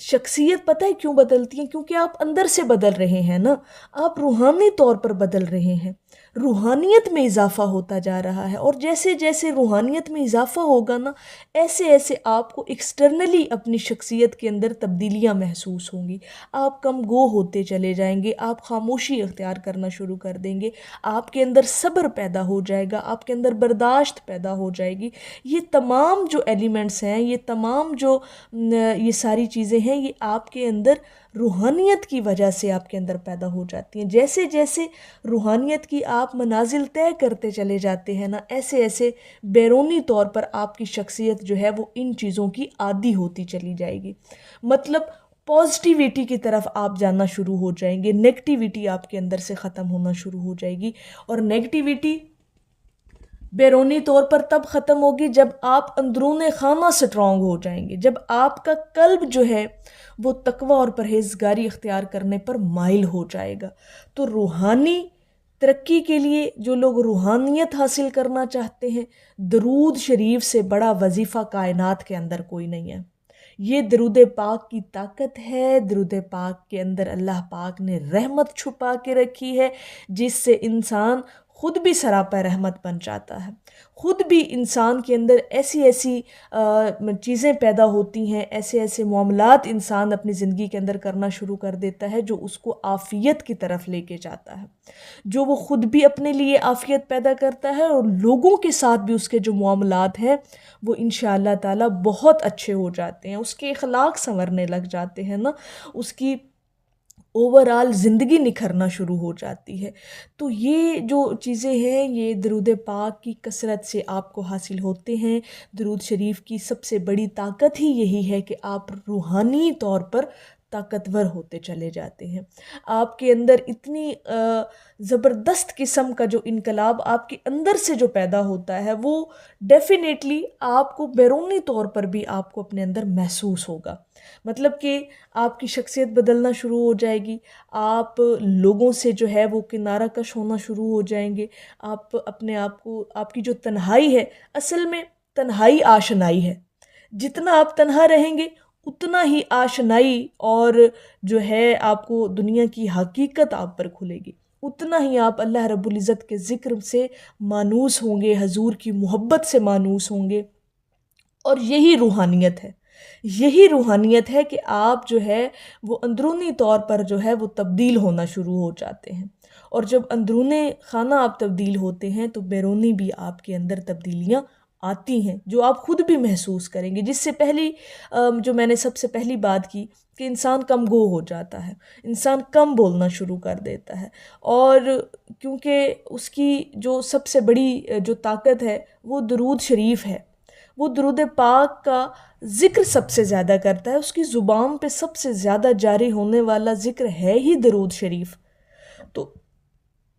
شخصیت پتہ ہے کیوں بدلتی ہے؟ کیونکہ آپ اندر سے بدل رہے ہیں نا، آپ روحانی طور پر بدل رہے ہیں، روحانیت میں اضافہ ہوتا جا رہا ہے، اور جیسے جیسے روحانیت میں اضافہ ہوگا نا، ایسے ایسے آپ کو ایکسٹرنلی اپنی شخصیت کے اندر تبدیلیاں محسوس ہوں گی، آپ کم گو ہوتے چلے جائیں گے، آپ خاموشی اختیار کرنا شروع کر دیں گے، آپ کے اندر صبر پیدا ہو جائے گا، آپ کے اندر برداشت پیدا ہو جائے گی۔ یہ تمام جو ایلیمنٹس ہیں، یہ تمام جو یہ ساری چیزیں ہیں، یہ آپ کے اندر روحانیت کی وجہ سے آپ کے اندر پیدا ہو جاتی ہیں۔ جیسے جیسے روحانیت کی آپ منازل طے کرتے چلے جاتے ہیں نا، ایسے ایسے بیرونی طور پر آپ کی شخصیت جو ہے وہ ان چیزوں کی عادی ہوتی چلی جائے گی۔ مطلب پازیٹیویٹی کی طرف آپ جانا شروع ہو جائیں گے، نیگیٹیویٹی آپ کے اندر سے ختم ہونا شروع ہو جائے گی، اور نیگیٹیویٹی بیرونی طور پر تب ختم ہوگی جب آپ اندرون خانہ سٹرونگ ہو جائیں گے، جب آپ کا قلب جو ہے وہ تقوی اور پرہیزگاری اختیار کرنے پر مائل ہو جائے گا۔ تو روحانی ترقی کے لیے جو لوگ روحانیت حاصل کرنا چاہتے ہیں، درود شریف سے بڑا وظیفہ کائنات کے اندر کوئی نہیں ہے۔ یہ درود پاک کی طاقت ہے، درود پاک کے اندر اللہ پاک نے رحمت چھپا کے رکھی ہے، جس سے انسان خود بھی سراپا رحمت بن جاتا ہے، خود بھی انسان کے اندر ایسی ایسی چیزیں پیدا ہوتی ہیں، ایسے ایسے معاملات انسان اپنی زندگی کے اندر کرنا شروع کر دیتا ہے جو اس کو عافیت کی طرف لے کے جاتا ہے، جو وہ خود بھی اپنے لیے عافیت پیدا کرتا ہے، اور لوگوں کے ساتھ بھی اس کے جو معاملات ہیں وہ انشاءاللہ تعالی بہت اچھے ہو جاتے ہیں، اس کے اخلاق سنورنے لگ جاتے ہیں نا، اس کی اوورآل زندگی نکھرنا شروع ہو جاتی ہے۔ تو یہ جو چیزیں ہیں یہ درود پاک کی کثرت سے آپ کو حاصل ہوتے ہیں۔ درود شریف کی سب سے بڑی طاقت ہی یہی ہے کہ آپ روحانی طور پر طاقتور ہوتے چلے جاتے ہیں، آپ کے اندر اتنی زبردست قسم کا جو انقلاب آپ کے اندر سے جو پیدا ہوتا ہے وہ ڈیفینیٹلی آپ کو بیرونی طور پر بھی آپ کو اپنے اندر محسوس ہوگا۔ مطلب کہ آپ کی شخصیت بدلنا شروع ہو جائے گی، آپ لوگوں سے جو ہے وہ کنارہ کش ہونا شروع ہو جائیں گے، آپ اپنے آپ کو، آپ کی جو تنہائی ہے، اصل میں تنہائی آشنائی ہے، جتنا آپ تنہا رہیں گے اتنا ہی آشنائی اور جو ہے آپ کو دنیا کی حقیقت آپ پر کھلے گی، اتنا ہی آپ اللہ رب العزت کے ذکر سے مانوس ہوں گے، حضور کی محبت سے مانوس ہوں گے، اور یہی روحانیت ہے، یہی روحانیت ہے کہ آپ جو ہے وہ اندرونی طور پر جو ہے وہ تبدیل ہونا شروع ہو جاتے ہیں، اور جب اندرون خانہ آپ تبدیل ہوتے ہیں تو بیرونی بھی آپ کے اندر تبدیلیاں آتی ہیں جو آپ خود بھی محسوس کریں گے۔ جس سے پہلی جو میں نے سب سے پہلی بات کی کہ انسان کم گو ہو جاتا ہے، انسان کم بولنا شروع کر دیتا ہے، اور کیونکہ اس کی جو سب سے بڑی جو طاقت ہے وہ درود شریف ہے، وہ درود پاک کا ذکر سب سے زیادہ کرتا ہے، اس کی زبان پہ سب سے زیادہ جاری ہونے والا ذکر ہے ہی درود شریف۔ تو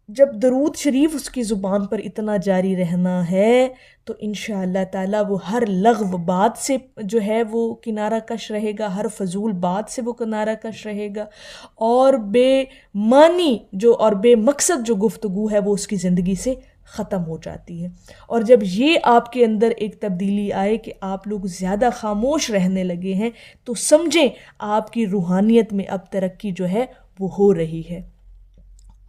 جب درود شریف اس کی زبان پر اتنا جاری رہنا ہے تو انشاءاللہ تعالی وہ ہر لغو بات سے جو ہے وہ کنارہ کش رہے گا، ہر فضول بات سے وہ کنارہ کش رہے گا، اور بے معنی جو اور بے مقصد جو گفتگو ہے وہ اس کی زندگی سے ختم ہو جاتی ہے۔ اور جب یہ آپ کے اندر ایک تبدیلی آئے کہ آپ لوگ زیادہ خاموش رہنے لگے ہیں تو سمجھیں آپ کی روحانیت میں اب ترقی جو ہے وہ ہو رہی ہے،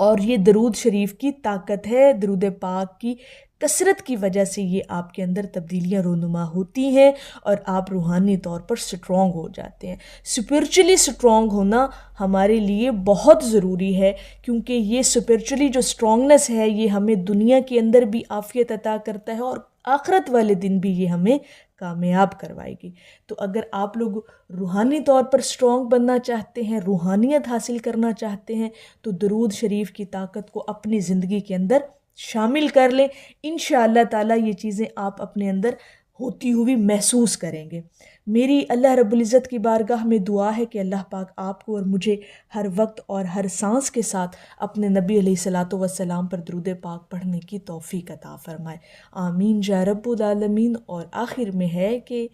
اور یہ درود شریف کی طاقت ہے، درود پاک کی کثرت کی وجہ سے یہ آپ کے اندر تبدیلیاں رونما ہوتی ہیں اور آپ روحانی طور پر سٹرونگ ہو جاتے ہیں۔ اسپرچولی سٹرونگ ہونا ہمارے لیے بہت ضروری ہے، کیونکہ یہ اسپرچولی جو سٹرونگنس ہے یہ ہمیں دنیا کے اندر بھی عافیت عطا کرتا ہے اور آخرت والے دن بھی یہ ہمیں کامیاب کروائے گی۔ تو اگر آپ لوگ روحانی طور پر سٹرونگ بننا چاہتے ہیں، روحانیت حاصل کرنا چاہتے ہیں، تو درود شریف کی طاقت کو اپنی زندگی کے اندر شامل کر لیں، انشاءاللہ تعالی یہ چیزیں آپ اپنے اندر ہوتی ہوئی محسوس کریں گے۔ میری اللہ رب العزت کی بارگاہ میں دعا ہے کہ اللہ پاک آپ کو اور مجھے ہر وقت اور ہر سانس کے ساتھ اپنے نبی علیہ الصلاۃ والسلام پر درود پاک پڑھنے کی توفیق عطا فرمائے، آمین یا رب العالمین۔ اور آخر میں ہے کہ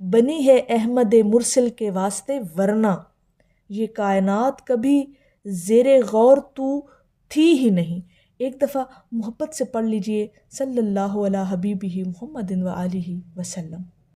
بنی ہے احمد مرسل کے واسطے، ورنہ یہ کائنات کبھی زیر غور تو تھی ہی نہیں۔ ایک دفعہ محبت سے پڑھ لیجئے، صلی اللہ علی حبیبہ محمد و آلہ وسلم۔